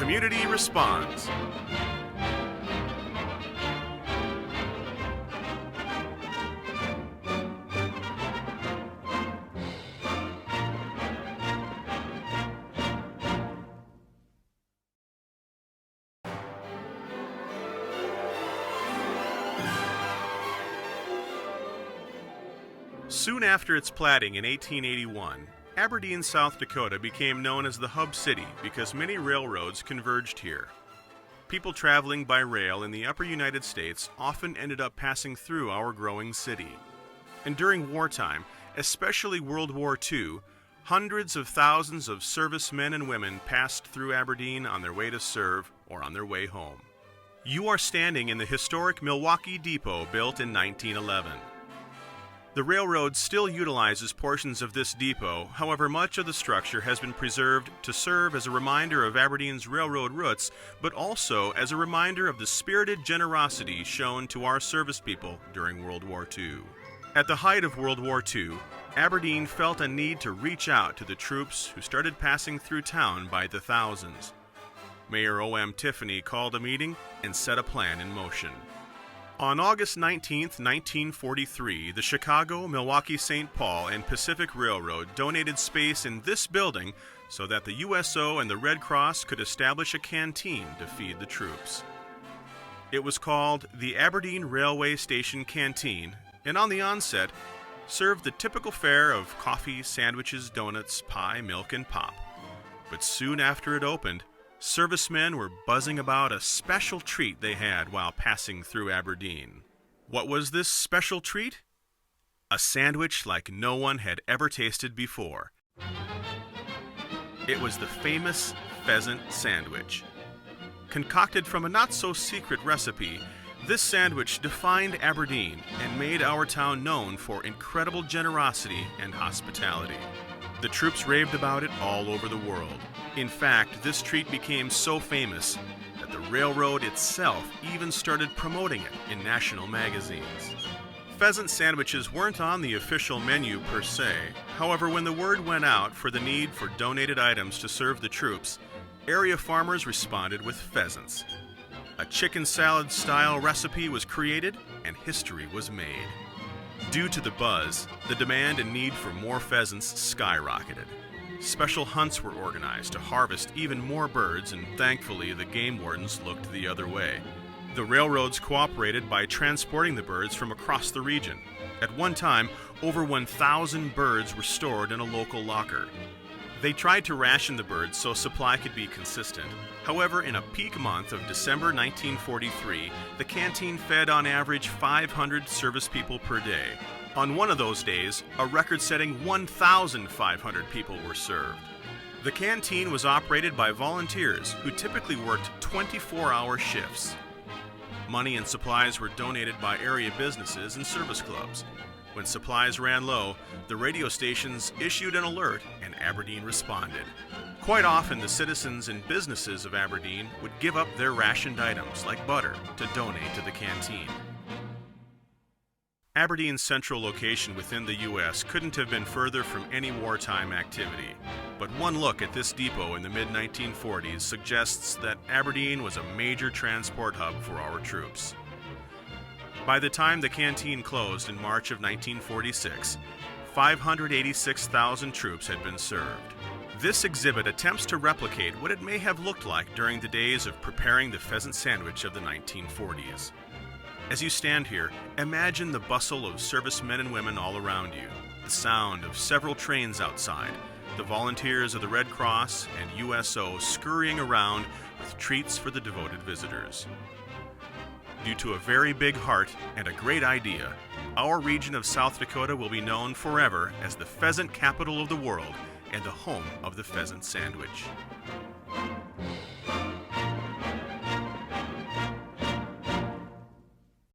community responds. Soon after its platting in 1881, Aberdeen, South Dakota became known as the Hub City because many railroads converged here. People traveling by rail in the upper United States often ended up passing through our growing city. And during wartime, especially World War II, hundreds of thousands of servicemen and women passed through Aberdeen on their way to serve or on their way home. You are standing in the historic Milwaukee Depot built in 1911. The railroad still utilizes portions of this depot, however much of the structure has been preserved to serve as a reminder of Aberdeen's railroad roots, but also as a reminder of the spirited generosity shown to our service people during World War II. At the height of World War II, Aberdeen felt a need to reach out to the troops who started passing through town by the thousands. Mayor O.M. Tiffany called a meeting and set a plan in motion. On August 19, 1943, the Chicago, Milwaukee, St. Paul, and Pacific Railroad donated space in this building so that the USO and the Red Cross could establish a canteen to feed the troops. It was called the Aberdeen Railway Station Canteen, and on the onset, served the typical fare of coffee, sandwiches, donuts, pie, milk, and pop. But soon after it opened, servicemen were buzzing about a special treat they had while passing through Aberdeen. What was this special treat? A sandwich like no one had ever tasted before. It was the famous pheasant sandwich. Concocted from a not-so-secret recipe, this sandwich defined Aberdeen and made our town known for incredible generosity and hospitality. The troops raved about it all over the world. In fact, this treat became so famous that the railroad itself even started promoting it in national magazines. Pheasant sandwiches weren't on the official menu per se. However, when the word went out for the need for donated items to serve the troops, area farmers responded with pheasants. A chicken salad-style recipe was created, and history was made. Due to the buzz, the demand and need for more pheasants skyrocketed. Special hunts were organized to harvest even more birds, and thankfully the game wardens looked the other way. The railroads cooperated by transporting the birds from across the region. At one time, over 1,000 birds were stored in a local locker. They tried to ration the birds so supply could be consistent. However, in a peak month of December 1943, the canteen fed on average 500 service people per day. On one of those days, a record-setting 1,500 people were served. The canteen was operated by volunteers who typically worked 24-hour shifts. Money and supplies were donated by area businesses and service clubs. When supplies ran low, the radio stations issued an alert and Aberdeen responded. Quite often, the citizens and businesses of Aberdeen would give up their rationed items, like butter, to donate to the canteen. Aberdeen's central location within the U.S. couldn't have been further from any wartime activity. But one look at this depot in the mid-1940s suggests that Aberdeen was a major transport hub for our troops. By the time the canteen closed in March of 1946, 586,000 troops had been served. This exhibit attempts to replicate what it may have looked like during the days of preparing the pheasant sandwich of the 1940s. As you stand here, imagine the bustle of servicemen and women all around you, the sound of several trains outside, the volunteers of the Red Cross and USO scurrying around with treats for the devoted visitors. Due to a very big heart and a great idea, our region of South Dakota will be known forever as the pheasant capital of the world and the home of the pheasant sandwich.